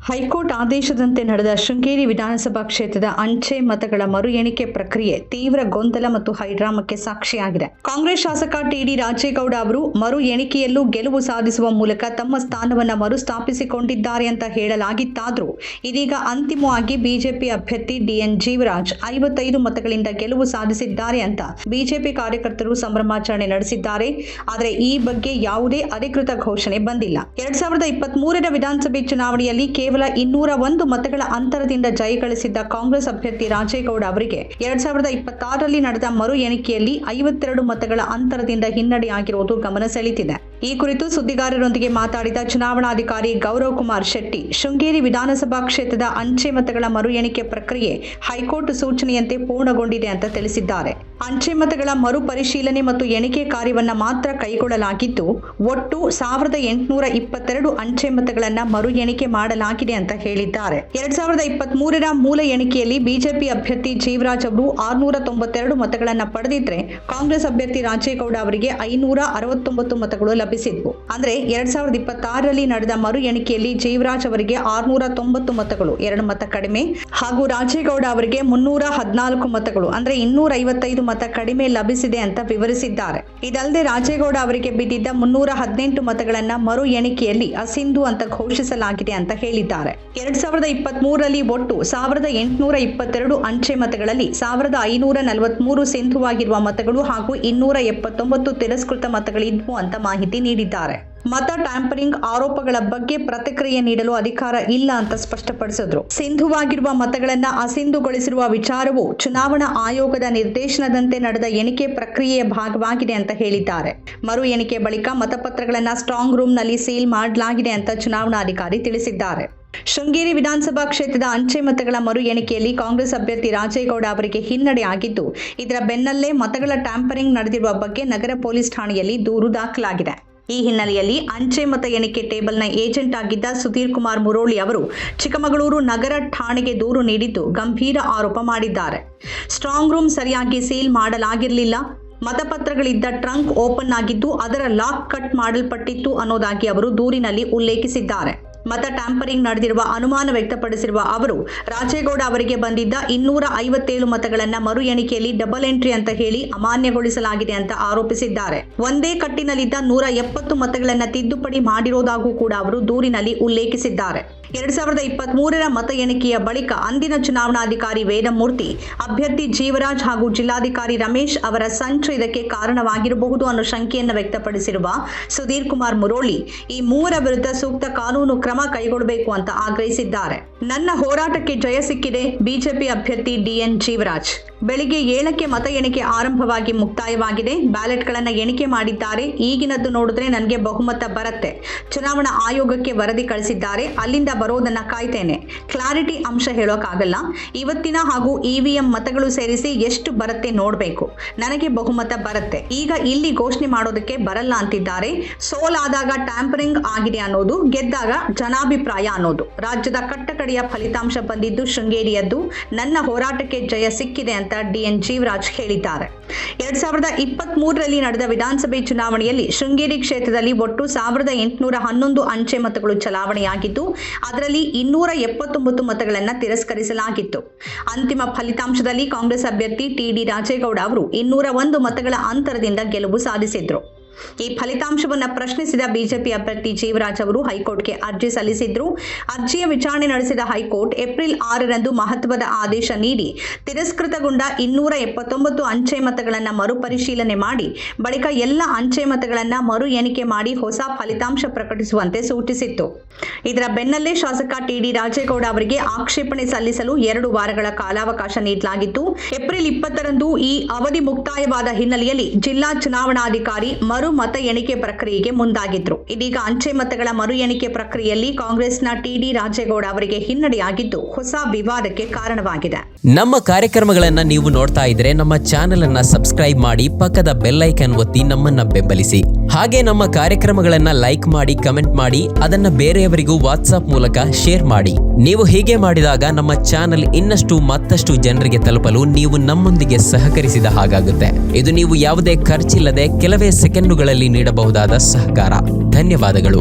High court ಆದೇಶದಂತೆ ನಡೆದ ಶೃಂಗೇರಿ ವಿಧಾನಸಭಾ ಕ್ಷೇತ್ರದ ಅಂಚೆ ಮತಗಳ ಮರು ಎಣಿಕೆ ಪ್ರಕ್ರಿಯೆ ತೀವ್ರ ಗೊಂದಲ ಮತ್ತು ಹೈಡ್ರಾಮಕ್ಕೆ ಸಾಕ್ಷಿಯಾಗಿದೆ. ಕಾಂಗ್ರೆಸ್ ಶಾಸಕ ಟಿಡಿ ರಾಜೇಗೌಡ ಅವರು ಮರು ಎಣಿಕೆಯಲ್ಲೂ ಗೆಲುವು ಸಾಧಿಸುವ ಮೂಲಕ ತಮ್ಮ ಸ್ಥಾನವನ್ನು ಮರುಸ್ಥಾಪಿಸಿಕೊಂಡಿದ್ದಾರೆ ಅಂತ ಹೇಳಲಾಗಿತ್ತಾದರೂ ಇದೀಗ ಅಂತಿಮವಾಗಿ ಬಿಜೆಪಿ ಅಭ್ಯರ್ಥಿ ಡಿಎನ್ ಜೀವರಾಜ್ 55 ಮತಗಳಿಂದ ಗೆಲುವು ಸಾಧಿಸಿದ್ದಾರೆ ಅಂತ ಬಿಜೆಪಿ ಕಾರ್ಯಕರ್ತರು ಸಂಭ್ರಮಾಚರಣೆ ನಡೆಸಿದ್ದಾರೆ. ಆದರೆ ಈ ಬಗ್ಗೆ ಯಾವುದೇ ಅಧಿಕೃತ ಘೋಷಣೆ ಬಂದಿಲ್ಲ. 2023ರ ವಿಧಾನಸಭೆ ಚುನಾವಣೆಯಲ್ಲಿ ಕೇವಲ 201 ಮತಗಳ ಅಂತರದಿಂದ ಜಯಗಳಿಸಿದ್ದ ಕಾಂಗ್ರೆಸ್ ಅಭ್ಯರ್ಥಿ ರಾಜೇಗೌಡ ಅವರಿಗೆ 2026ರಲ್ಲಿ ನಡೆದ ಮರು ಎಣಿಕೆಯಲ್ಲಿ 52 ಮತಗಳ ಅಂತರದಿಂದ ಹಿನ್ನಡೆಯಾಗಿರುವುದು ಗಮನ ಸೆಳೆದಿದೆ. ಈ ಕುರಿತು ಸುದ್ದಿಗಾರರೊಂದಿಗೆ ಮಾತಾಡಿದ ಚುನಾವಣಾಧಿಕಾರಿ ಗೌರವ್ ಕುಮಾರ್ ಶೆಟ್ಟಿ, ಶೃಂಗೇರಿ ವಿಧಾನಸಭಾ ಕ್ಷೇತ್ರದ ಅಂಚೆ ಮತಗಳ ಮರು ಎಣಿಕೆ ಪ್ರಕ್ರಿಯೆ ಹೈಕೋರ್ಟ್ ಸೂಚನೆಯಂತೆ ಪೂರ್ಣಗೊಂಡಿದೆ ಅಂತ ತಿಳಿಸಿದ್ದಾರೆ. ಅಂಚೆ ಮತಗಳ ಮರು ಪರಿಶೀಲನೆ ಮತ್ತು ಎಣಿಕೆ ಕಾರ್ಯವನ್ನ ಮಾತ್ರ ಕೈಗೊಳ್ಳಲಾಗಿದ್ದು ಒಟ್ಟು 1822 ಅಂಚೆ ಮತಗಳನ್ನ ಮರು ಎಣಿಕೆ ಮಾಡಲಾಗಿದೆ ಅಂತ ಹೇಳಿದ್ದಾರೆ. 2023ರ ಮೂಲ ಎಣಿಕೆಯಲ್ಲಿ ಬಿಜೆಪಿ ಅಭ್ಯರ್ಥಿ ಜೀವರಾಜ್ ಅವರು 692 ಮತಗಳನ್ನ ಪಡೆದಿದ್ರೆ ಕಾಂಗ್ರೆಸ್ ಅಭ್ಯರ್ಥಿ ರಾಜೇಗೌಡ ಅವರಿಗೆ 569 ಮತಗಳು ಲಭಿಸಿದ್ವು. ಅಂದ್ರೆ 2026ರಲ್ಲಿ ನಡೆದ ಮರು ಎಣಿಕೆಯಲ್ಲಿ ಜೀವರಾಜ್ ಅವರಿಗೆ 690 ಮತಗಳು, 2 ಮತ ಕಡಿಮೆ, ಹಾಗೂ ರಾಜೇಗೌಡ ಅವರಿಗೆ 314 ಮತಗಳು ಅಂದ್ರೆ 255 ಮತ ಕಡಿಮೆ ಲಭಿಸಿದೆ ಅಂತ ವಿವರಿಸಿದ್ದಾರೆ. ಇದಲ್ಲದೆ ರಾಜೇಗೌಡ ಅವರಿಗೆ ಬಿದ್ದಿದ್ದ 318 ಮತಗಳನ್ನ ಮರು ಎಣಿಕೆಯಲ್ಲಿ ಅಸಿಂಧು ಅಂತ ಘೋಷಿಸಲಾಗಿದೆ ಅಂತ ಹೇಳಿದ್ದಾರೆ. 2023ರಲ್ಲಿ ಒಟ್ಟು 1822 ಅಂಚೆ ಮತಗಳಲ್ಲಿ 1543 ಸಿಂಧುವಾಗಿರುವ ಮತಗಳು ಹಾಗೂ 279 ತಿರಸ್ಕೃತ ಮತಗಳಿದ್ವು ಅಂತ ಮಾಹಿತಿ ನೀಡಿದ್ದಾರೆ. ಮತ ಟ್ಯಾಂಪರಿಂಗ್ ಆರೋಪಗಳ ಬಗ್ಗೆ ಪ್ರತಿಕ್ರಿಯೆ ನೀಡಲು ಅಧಿಕಾರ ಇಲ್ಲ ಅಂತ ಸ್ಪಷ್ಟಪಡಿಸಿದ್ರು. ಸಿಂಧುವಾಗಿರುವ ಮತಗಳನ್ನ ಅಸಿಂಧುಗೊಳಿಸಿರುವ ವಿಚಾರವು ಚುನಾವಣಾ ಆಯೋಗದ ನಿರ್ದೇಶನದಂತೆ ನಡೆದ ಎಣಿಕೆ ಪ್ರಕ್ರಿಯೆಯ ಭಾಗವಾಗಿದೆ ಅಂತ ಹೇಳಿದ್ದಾರೆ. ಮರು ಎಣಿಕೆ ಬಳಿಕ ಮತಪತ್ರಗಳನ್ನ ಸ್ಟ್ರಾಂಗ್ ರೂಮ್ನಲ್ಲಿ ಸೀಲ್ ಮಾಡಲಾಗಿದೆ ಅಂತ ಚುನಾವಣಾಧಿಕಾರಿ ತಿಳಿಸಿದ್ದಾರೆ. ಶೃಂಗೇರಿ ವಿಧಾನಸಭಾ ಕ್ಷೇತ್ರದ ಅಂಚೆ ಮತಗಳ ಮರು ಎಣಿಕೆಯಲ್ಲಿ ಕಾಂಗ್ರೆಸ್ ಅಭ್ಯರ್ಥಿ ರಾಜೇಗೌಡ ಅವರಿಗೆ ಹಿನ್ನಡೆಯಾಗಿದ್ದು ಇದರ ಬೆನ್ನಲ್ಲೇ ಮತಗಳ ಟ್ಯಾಂಪರಿಂಗ್ ನಡೆದಿರುವ ಬಗ್ಗೆ ನಗರ ಪೊಲೀಸ್ ಠಾಣೆಯಲ್ಲಿ ದೂರು ದಾಖಲಾಗಿದೆ. ಈ ಹಿನ್ನೆಲೆಯಲ್ಲಿ ಅಂಚೆ ಮತ ಎಣಿಕೆ ಟೇಬಲ್ನ ಏಜೆಂಟ್ ಆಗಿದ್ದ ಸುಧೀರ್ ಕುಮಾರ್ ಮುರೋಳಿ ಅವರು ಚಿಕ್ಕಮಗಳೂರು ನಗರ ಠಾಣೆಗೆ ದೂರು ನೀಡಿದ್ದು ಗಂಭೀರ ಆರೋಪ ಮಾಡಿದ್ದಾರೆ. ಸ್ಟ್ರಾಂಗ್ ರೂಮ್ ಸರಿಯಾಗಿ ಸೀಲ್ ಮಾಡಲಾಗಿರಲಿಲ್ಲ, ಮತಪತ್ರಗಳಿದ್ದ ಟ್ರಂಕ್ ಓಪನ್ ಆಗಿದ್ದು ಅದರ ಲಾಕ್ ಕಟ್ ಮಾಡಲ್ಪಟ್ಟಿತ್ತು ಅನ್ನೋದಾಗಿ ಅವರು ದೂರಿನಲ್ಲಿ ಉಲ್ಲೇಖಿಸಿದ್ದಾರೆ. ಮತ ಟ್ಯಾಂಪರಿಂಗ್ ನಡೆದಿರುವ ಅನುಮಾನ ವ್ಯಕ್ತಪಡಿಸಿರುವ ಅವರು ರಾಜೇಗೌಡ ಅವರಿಗೆ ಬಂದಿದ್ದ 257 ಮತಗಳನ್ನ ಮರು ಎಣಿಕೆಯಲ್ಲಿ ಡಬಲ್ ಎಂಟ್ರಿ ಅಂತ ಹೇಳಿ ಅಮಾನ್ಯಗೊಳಿಸಲಾಗಿದೆ ಅಂತ ಆರೋಪಿಸಿದ್ದಾರೆ. ಒಂದೇ ಕಟ್ಟಿನಲ್ಲಿದ್ದ 170 ಮತಗಳನ್ನ ತಿದ್ದುಪಡಿ ಮಾಡಿರೋದಾಗೂ ಕೂಡ ಅವರು ದೂರಿನಲ್ಲಿ ಉಲ್ಲೇಖಿಸಿದ್ದಾರೆ. 2023ರ ಮತ ಎಣಿಕೆಯ ಬಳಿಕ ಅಂದಿನ ಚುನಾವಣಾಧಿಕಾರಿ ವೇದಮೂರ್ತಿ, ಅಭ್ಯರ್ಥಿ ಜೀವರಾಜ್ ಹಾಗೂ ಜಿಲ್ಲಾಧಿಕಾರಿ ರಮೇಶ್ ಅವರ ಸಂಚು ಇದಕ್ಕೆ ಕಾರಣವಾಗಿರಬಹುದು ಅನ್ನೋ ಶಂಕೆಯನ್ನು ವ್ಯಕ್ತಪಡಿಸಿರುವ ಸುಧೀರ್ ಕುಮಾರ್ ಮುರೋಳಿ ಈ ಮೂವರ ವಿರುದ್ಧ ಸೂಕ್ತ ಕಾನೂನು ಕ್ರಮ ಕೈಗೊಳ್ಳಬೇಕು ಅಂತ ಆಗ್ರಹಿಸಿದ್ದಾರೆ. ನನ್ನ ಹೋರಾಟಕ್ಕೆ ಜಯ ಸಿಕ್ಕಿದೆ, ಬಿಜೆಪಿ ಅಭ್ಯರ್ಥಿ ಡಿಎನ್ ಜೀವರಾಜ್. ಬೆಳಿಗ್ಗೆ 7ಕ್ಕೆ ಮತ ಎಣಿಕೆ ಆರಂಭವಾಗಿ ಮುಕ್ತಾಯವಾಗಿದೆ. ಬ್ಯಾಲೆಟ್ಗಳನ್ನು ಎಣಿಕೆ ಮಾಡಿದ್ದಾರೆ. ಈಗಿನದ್ದು ನೋಡಿದ್ರೆ ನನಗೆ ಬಹುಮತ ಬರುತ್ತೆ. ಚುನಾವಣಾ ಆಯೋಗಕ್ಕೆ ವರದಿ ಕಳಿಸಿದ್ದಾರೆ, ಅಲ್ಲಿಂದ ಬರೋದನ್ನ ಕಾಯ್ತೇನೆ. ಕ್ಲಾರಿಟಿ ಅಂಶ ಹೇಳೋಕ್ಕಾಗಲ್ಲ. ಇವತ್ತಿನ ಹಾಗೂ ಇವಿಎಂ ಮತಗಳು ಸೇರಿಸಿ ಎಷ್ಟು ಬರುತ್ತೆ ನೋಡಬೇಕು. ನನಗೆ ಬಹುಮತ ಬರುತ್ತೆ. ಈಗ ಇಲ್ಲಿ ಘೋಷಣೆ ಮಾಡೋದಕ್ಕೆ ಬರಲ್ಲ ಅಂತಿದ್ದಾರೆ. ಸೋಲಾದಾಗ ಟ್ಯಾಂಪರಿಂಗ್ ಆಗಿದೆ ಅನ್ನೋದು, ಗೆದ್ದಾಗ ಜನಾಭಿಪ್ರಾಯ ಅನ್ನೋದು. ರಾಜ್ಯದ ಕಟ್ಟಕಡೆಯ ಫಲಿತಾಂಶ ಬಂದಿದ್ದು ಶೃಂಗೇರಿಯದ್ದು. ನನ್ನ ಹೋರಾಟಕ್ಕೆ ಜಯ ಸಿಕ್ಕಿದೆ ಅಂತ ಡಿಎನ್ ಜೀವರಾಜ್ ಹೇಳಿದ್ದಾರೆ. 2023ರಲ್ಲಿ ನಡೆದ ವಿಧಾನಸಭೆ ಚುನಾವಣೆಯಲ್ಲಿ ಶೃಂಗೇರಿ ಕ್ಷೇತ್ರದಲ್ಲಿ ಒಟ್ಟು 1811 ಅಂಚೆ ಮತಗಳು ಚಲಾವಣೆಯಾಗಿದ್ದು ಅದರಲ್ಲಿ 279 ಮತಗಳನ್ನು ತಿರಸ್ಕರಿಸಲಾಗಿತ್ತು. ಅಂತಿಮ ಫಲಿತಾಂಶದಲ್ಲಿ ಕಾಂಗ್ರೆಸ್ ಅಭ್ಯರ್ಥಿ ಟಿಡಿ ರಾಜೇಗೌಡ ಅವರು 201 ಮತಗಳ ಅಂತರದಿಂದ ಗೆಲುವು ಸಾಧಿಸಿದ್ರು. ಈ ಫಲಿತಾಂಶವನ್ನು ಪ್ರಶ್ನಿಸಿದ ಬಿಜೆಪಿ ಅಭ್ಯರ್ಥಿ ಜೀವರಾಜ್ ಅವರು ಹೈಕೋರ್ಟ್ಗೆ ಅರ್ಜಿ ಸಲ್ಲಿಸಿದ್ರು. ಅರ್ಜಿಯ ವಿಚಾರಣೆ ನಡೆಸಿದ ಹೈಕೋರ್ಟ್ ಏಪ್ರಿಲ್ 6ರಂದು ಮಹತ್ವದ ಆದೇಶ ನೀಡಿ ತಿರಸ್ಕೃತಗೊಂಡ 279 ಅಂಚೆ ಮತಗಳನ್ನು ಮರುಪರಿಶೀಲನೆ ಮಾಡಿ ಬಳಿಕ ಎಲ್ಲ ಅಂಚೆ ಮತಗಳನ್ನು ಮರು ಎಣಿಕೆ ಮಾಡಿ ಹೊಸ ಫಲಿತಾಂಶ ಪ್ರಕಟಿಸುವಂತೆ ಸೂಚಿಸಿತ್ತು. ಇದರ ಬೆನ್ನಲ್ಲೇ ಶಾಸಕ ಟಿಡಿ ರಾಜೇಗೌಡ ಅವರಿಗೆ ಆಕ್ಷೇಪಣೆ ಸಲ್ಲಿಸಲು 2 ವಾರಗಳ ಕಾಲಾವಕಾಶ ನೀಡಲಾಗಿತ್ತು. ಏಪ್ರಿಲ್ 20ರಂದು ಈ ಅವಧಿ ಮುಕ್ತಾಯವಾದ ಹಿನ್ನೆಲೆಯಲ್ಲಿ ಜಿಲ್ಲಾ ಚುನಾವಣಾಧಿಕಾರಿ ಮತ ಎಣಿಕೆ ಪ್ರಕ್ರಿಯೆಗೆ ಮುಂದಾಗಿದ್ರು. ಇದೀಗ ಅಂಚೆ ಮತಗಳ ಮರು ಎಣಿಕೆ ಪ್ರಕ್ರಿಯೆಯಲ್ಲಿ ಕಾಂಗ್ರೆಸ್ನ ಟಿಡಿ ರಾಜೇಗೌಡ ಅವರಿಗೆ ಹಿನ್ನಡೆಯಾಗಿದ್ದು ಹೊಸ ವಿವಾದಕ್ಕೆ ಕಾರಣವಾಗಿದೆ. ನಮ್ಮ ಕಾರ್ಯಕ್ರಮಗಳನ್ನ ನೀವು ನೋಡ್ತಾ ಇದ್ರೆ ನಮ್ಮ ಚಾನೆಲ್ ಅನ್ನ ಸಬ್ಸ್ಕ್ರೈಬ್ ಮಾಡಿ, ಪಕ್ಕದ ಬೆಲ್ ಐಕಾನ್ ಒತ್ತಿ ನಮ್ಮನ್ನ ಬೆಂಬಲಿಸಿ. ಹಾಗೆ ನಮ್ಮ ಕಾರ್ಯಕ್ರಮಗಳನ್ನ ಲೈಕ್ ಮಾಡಿ, ಕಮೆಂಟ್ ಮಾಡಿ, ಅದನ್ನ ಬೇರೆಯವರಿಗೂ ವಾಟ್ಸ್ಆಪ್ ಮೂಲಕ ಶೇರ್ ಮಾಡಿ. ನೀವು ಹೀಗೆ ಮಾಡಿದಾಗ ನಮ್ಮ ಚಾನೆಲ್ ಮತ್ತಷ್ಟು ಜನರಿಗೆ ತಲುಪಲು ನೀವು ನಮ್ಮೊಂದಿಗೆ ಸಹಕರಿಸಿದ ಹಾಗಾಗುತ್ತೆ. ಇದು ನೀವು ಯಾವುದೇ ಖರ್ಚಿಲ್ಲದೆ ಕೆಲವೇ ಸೆಕೆಂಡುಗಳಲ್ಲಿ ನೀಡಬಹುದಾದ ಸಹಕಾರ. ಧನ್ಯವಾದಗಳು.